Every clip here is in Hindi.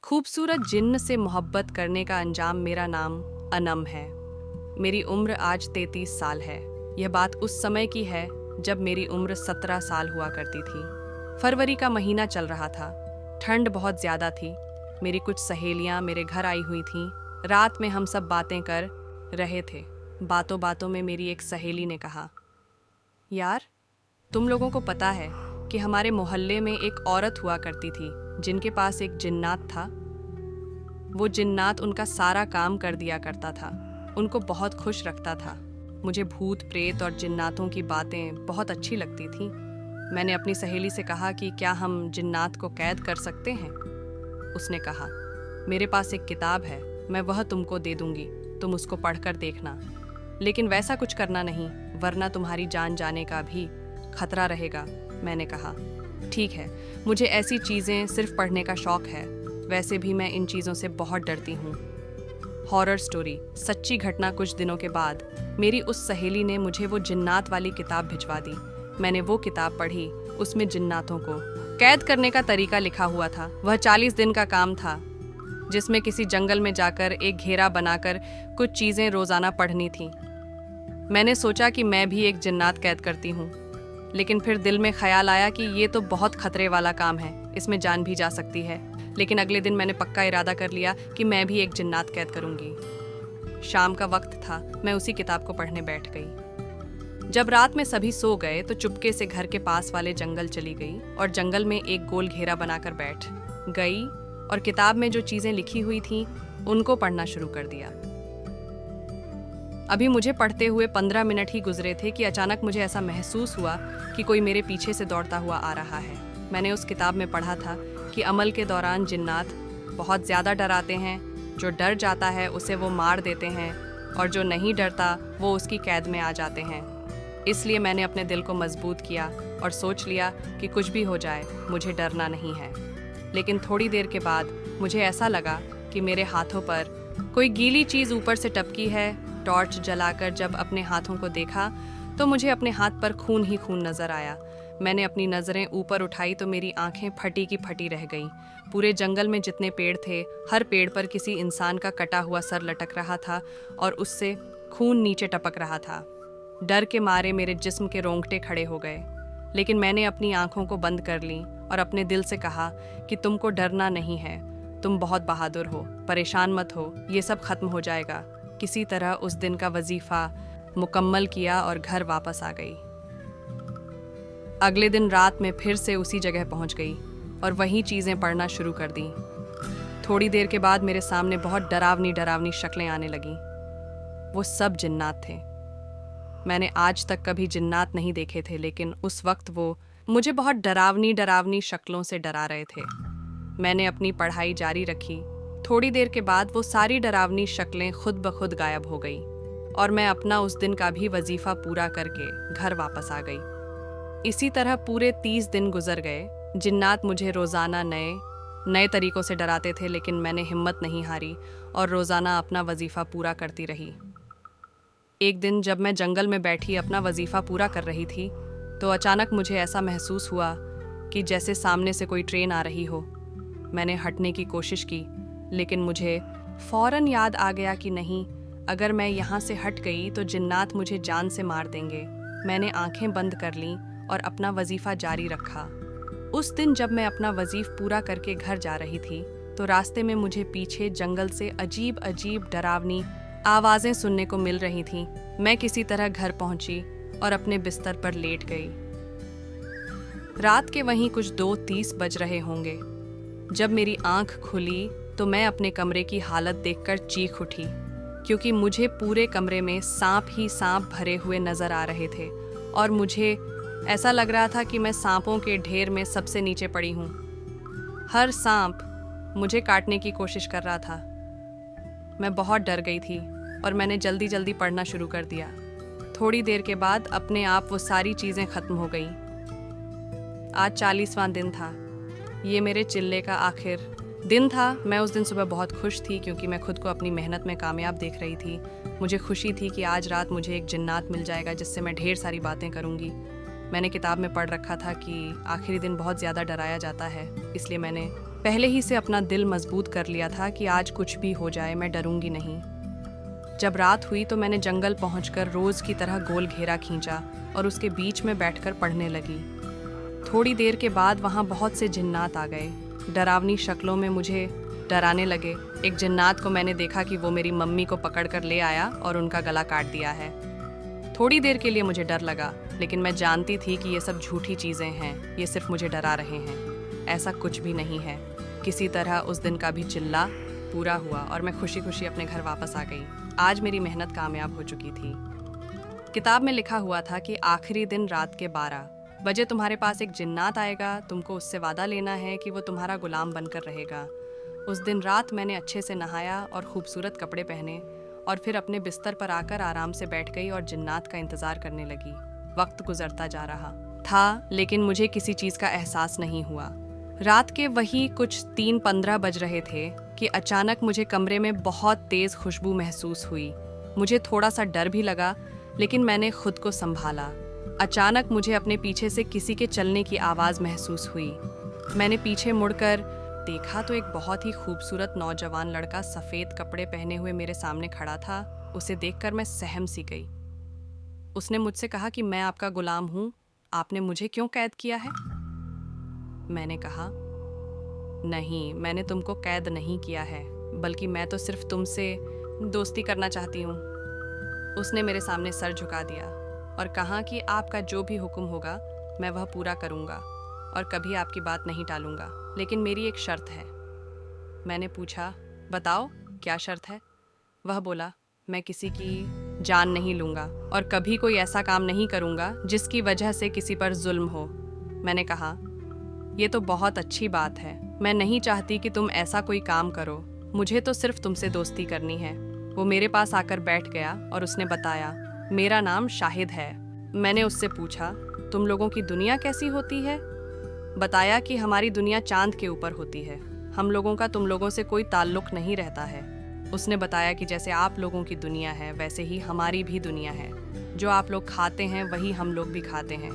खूबसूरत जिन्न से मोहब्बत करने का अंजाम मेरा नाम अनम है। मेरी उम्र आज 33 साल है। यह बात उस समय की है जब मेरी उम्र 17 साल हुआ करती थी। फरवरी का महीना चल रहा था। ठंड बहुत ज़्यादा थी। मेरी कुछ सहेलियां मेरे घर आई हुई थीं। रात में हम सब बातें कर रहे थे। बातों बातों में मेरी एक सहेली ने कहा, यार, तुम लोगों को पता है कि हमारे मोहल्ले में एक औरत हुआ करती थी जिनके पास एक जिन्नात था। वो जिन्नात उनका सारा काम कर दिया करता था, उनको बहुत खुश रखता था। मुझे भूत प्रेत और जिन्नातों की बातें बहुत अच्छी लगती थीं। मैंने अपनी सहेली से कहा कि क्या हम जिन्नात को कैद कर सकते हैं। उसने कहा, मेरे पास एक किताब है, मैं वह तुमको दे दूंगी, तुम उसको पढ़कर देखना, लेकिन वैसा कुछ करना नहीं वरना तुम्हारी जान जाने का भी खतरा रहेगा। मैंने कहा, ठीक है, मुझे ऐसी चीज़ें सिर्फ पढ़ने का शौक़ है, वैसे भी मैं इन चीज़ों से बहुत डरती हूँ। हॉरर स्टोरी, सच्ची घटना। कुछ दिनों के बाद मेरी उस सहेली ने मुझे वो जिन्नात वाली किताब भिजवा दी। मैंने वो किताब पढ़ी। उसमें जिन्नातों को कैद करने का तरीका लिखा हुआ था। वह 40 दिन का काम था जिसमें किसी जंगल में जाकर एक घेरा बनाकर कुछ चीज़ें रोज़ाना पढ़नी थीं। मैंने सोचा कि मैं भी एक जिन्नात कैद करती हूँ, लेकिन फिर दिल में ख्याल आया कि ये तो बहुत खतरे वाला काम है, इसमें जान भी जा सकती है। लेकिन अगले दिन मैंने पक्का इरादा कर लिया कि मैं भी एक जिन्नात कैद करूँगी। शाम का वक्त था, मैं उसी किताब को पढ़ने बैठ गई। जब रात में सभी सो गए तो चुपके से घर के पास वाले जंगल चली गई और जंगल में एक गोल घेरा बनाकर बैठ गई और किताब में जो चीज़ें लिखी हुई थीं उनको पढ़ना शुरू कर दिया। अभी मुझे पढ़ते हुए 15 मिनट ही गुजरे थे कि अचानक मुझे ऐसा महसूस हुआ कि कोई मेरे पीछे से दौड़ता हुआ आ रहा है। मैंने उस किताब में पढ़ा था कि अमल के दौरान जिन्नात बहुत ज़्यादा डराते हैं। जो डर जाता है उसे वो मार देते हैं और जो नहीं डरता वो उसकी कैद में आ जाते हैं। इसलिए मैंने अपने दिल को मजबूत किया और सोच लिया कि कुछ भी हो जाए मुझे डरना नहीं है। लेकिन थोड़ी देर के बाद मुझे ऐसा लगा कि मेरे हाथों पर कोई गीली चीज़ ऊपर से टपकी है। टॉर्च जलाकर जब अपने हाथों को देखा तो मुझे अपने हाथ पर खून ही खून नजर आया। मैंने अपनी नज़रें ऊपर उठाई तो मेरी आंखें फटी की फटी रह गईं। पूरे जंगल में जितने पेड़ थे, हर पेड़ पर किसी इंसान का कटा हुआ सर लटक रहा था और उससे खून नीचे टपक रहा था। डर के मारे मेरे जिस्म के रोंगटे खड़े हो गए, लेकिन मैंने अपनी आंखों को बंद कर ली और अपने दिल से कहा कि तुमको डरना नहीं है, तुम बहुत बहादुर हो, परेशान मत हो, ये सब खत्म हो जाएगा। किसी तरह उस दिन का वजीफा मुकम्मल किया और घर वापस आ गई। अगले दिन रात में फिर से उसी जगह पहुंच गई और वही चीज़ें पढ़ना शुरू कर दी। थोड़ी देर के बाद मेरे सामने बहुत डरावनी डरावनी शक्लें आने लगीं। वो सब जिन्नात थे। मैंने आज तक कभी जिन्नात नहीं देखे थे, लेकिन उस वक्त वो मुझे बहुत डरावनी डरावनी शक्लों से डरा रहे थे। मैंने अपनी पढ़ाई जारी रखी। थोड़ी देर के बाद वो सारी डरावनी शक्लें खुद ब खुद गायब हो गई और मैं अपना उस दिन का भी वजीफा पूरा करके घर वापस आ गई। इसी तरह पूरे 30 दिन गुजर गए। जिन्नात मुझे रोज़ाना नए तरीकों से डराते थे, लेकिन मैंने हिम्मत नहीं हारी और रोज़ाना अपना वजीफा पूरा करती रही। एक दिन जब मैं जंगल में बैठी अपना वजीफा पूरा कर रही थी तो अचानक मुझे ऐसा महसूस हुआ कि जैसे सामने से कोई ट्रेन आ रही हो। मैंने हटने की कोशिश की, लेकिन मुझे फ़ौरन याद आ गया कि नहीं, अगर मैं यहाँ से हट गई तो जिन्नात मुझे जान से मार देंगे। मैंने आंखें बंद कर लीं और अपना वजीफ़ा जारी रखा। उस दिन जब मैं अपना वजीफ पूरा करके घर जा रही थी तो रास्ते में मुझे पीछे जंगल से अजीब अजीब डरावनी आवाज़ें सुनने को मिल रही थीं। मैं किसी तरह घर पहुंची और अपने बिस्तर पर लेट गई। रात के वहीं कुछ 2:30 बज रहे होंगे। जब मेरी आंख खुली तो मैं अपने कमरे की हालत देखकर चीख उठी, क्योंकि मुझे पूरे कमरे में सांप ही सांप भरे हुए नजर आ रहे थे और मुझे ऐसा लग रहा था कि मैं सांपों के ढेर में सबसे नीचे पड़ी हूँ। हर सांप मुझे काटने की कोशिश कर रहा था। मैं बहुत डर गई थी और मैंने जल्दी जल्दी पढ़ना शुरू कर दिया। थोड़ी देर के बाद अपने आप वो सारी चीज़ें ख़त्म हो गईं। आज 40वां दिन था। ये मेरे चिल्ले का आखिर दिन था। मैं उस दिन सुबह बहुत खुश थी क्योंकि मैं खुद को अपनी मेहनत में कामयाब देख रही थी। मुझे खुशी थी कि आज रात मुझे एक जिन्नात मिल जाएगा जिससे मैं ढेर सारी बातें करूँगी। मैंने किताब में पढ़ रखा था कि आखिरी दिन बहुत ज़्यादा डराया जाता है, इसलिए मैंने पहले ही से अपना दिल मजबूत कर लिया था कि आज कुछ भी हो जाए मैं डरूंगी नहीं। जब रात हुई तो मैंने जंगल पहुंचकर रोज की तरह गोल घेरा खींचा और उसके बीच में बैठकर पढ़ने लगी। थोड़ी देर के बाद वहां बहुत से जिन्नात आ गए। डरावनी शक्लों में मुझे डराने लगे। एक जिन्नात को मैंने देखा कि वो मेरी मम्मी को पकड़कर ले आया और उनका गला काट दिया है। थोड़ी देर के लिए मुझे डर लगा, लेकिन मैं जानती थी कि ये सब झूठी चीज़ें हैं, ये सिर्फ मुझे डरा रहे हैं। ऐसा कुछ भी नहीं है। किसी तरह उस दिन का भी चिल्ला पूरा हुआ और मैं खुशी खुशी अपने घर वापस आ गई। आज मेरी मेहनत कामयाब हो चुकी थी। किताब में लिखा हुआ था कि आखिरी दिन रात के 12 बजे तुम्हारे पास एक जिन्नात आएगा। तुमको उससे वादा लेना है कि वो तुम्हारा गुलाम बनकर रहेगा। उस दिन रात मैंने अच्छे से नहाया और खूबसूरत कपड़े पहने और फिर अपने बिस्तर पर आकर आराम से बैठ गई और जिन्नात का इंतज़ार करने लगी। वक्त गुजरता जा रहा था, लेकिन मुझे किसी चीज़ का एहसास नहीं हुआ। रात के वही कुछ 3:15 बज रहे थे कि अचानक मुझे कमरे में बहुत तेज़ खुशबू महसूस हुई। मुझे थोड़ा सा डर भी लगा, लेकिन मैंने खुद को संभाला। अचानक मुझे अपने पीछे से किसी के चलने की आवाज़ महसूस हुई। मैंने पीछे मुड़कर देखा तो एक बहुत ही खूबसूरत नौजवान लड़का सफ़ेद कपड़े पहने हुए मेरे सामने खड़ा था। उसे देखकर मैं सहम सी गई। उसने मुझसे कहा कि मैं आपका गुलाम हूँ, आपने मुझे क्यों कैद किया है? मैंने कहा, नहीं, मैंने तुमको कैद नहीं किया है, बल्कि मैं तो सिर्फ तुमसे दोस्ती करना चाहती हूँ। उसने मेरे सामने सर झुका दिया और कहा कि आपका जो भी हुक्म होगा मैं वह पूरा करूँगा और कभी आपकी बात नहीं टालूँगा, लेकिन मेरी एक शर्त है। मैंने पूछा, बताओ क्या शर्त है? वह बोला, मैं किसी की जान नहीं लूँगा और कभी कोई ऐसा काम नहीं करूँगा जिसकी वजह से किसी पर जुल्म हो। मैंने कहा, ये तो बहुत अच्छी बात है, मैं नहीं चाहती कि तुम ऐसा कोई काम करो, मुझे तो सिर्फ तुमसे दोस्ती करनी है। वो मेरे पास आकर बैठ गया और उसने बताया, मेरा नाम शाहिद है। मैंने उससे पूछा, तुम लोगों की दुनिया कैसी होती है? बताया कि हमारी दुनिया चांद के ऊपर होती है, हम लोगों का तुम लोगों से कोई ताल्लुक नहीं रहता है। उसने बताया कि जैसे आप लोगों की दुनिया है वैसे ही हमारी भी दुनिया है। जो आप लोग खाते हैं वही हम लोग भी खाते हैं।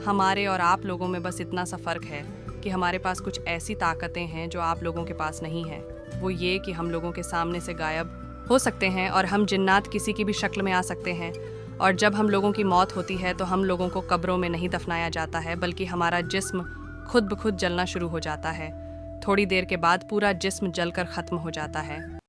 हमारे और आप लोगों में बस इतना सा फ़र्क है कि हमारे पास कुछ ऐसी ताकतें हैं जो आप लोगों के पास नहीं है। वो ये कि हम लोगों के सामने से गायब हो सकते हैं और हम जिन्नात किसी की भी शक्ल में आ सकते हैं। और जब हम लोगों की मौत होती है तो हम लोगों को कब्रों में नहीं दफनाया जाता है, बल्कि हमारा जिस्म खुद ब खुद जलना शुरू हो जाता है। थोड़ी देर के बाद पूरा जिस्म जलकर ख़त्म हो जाता है।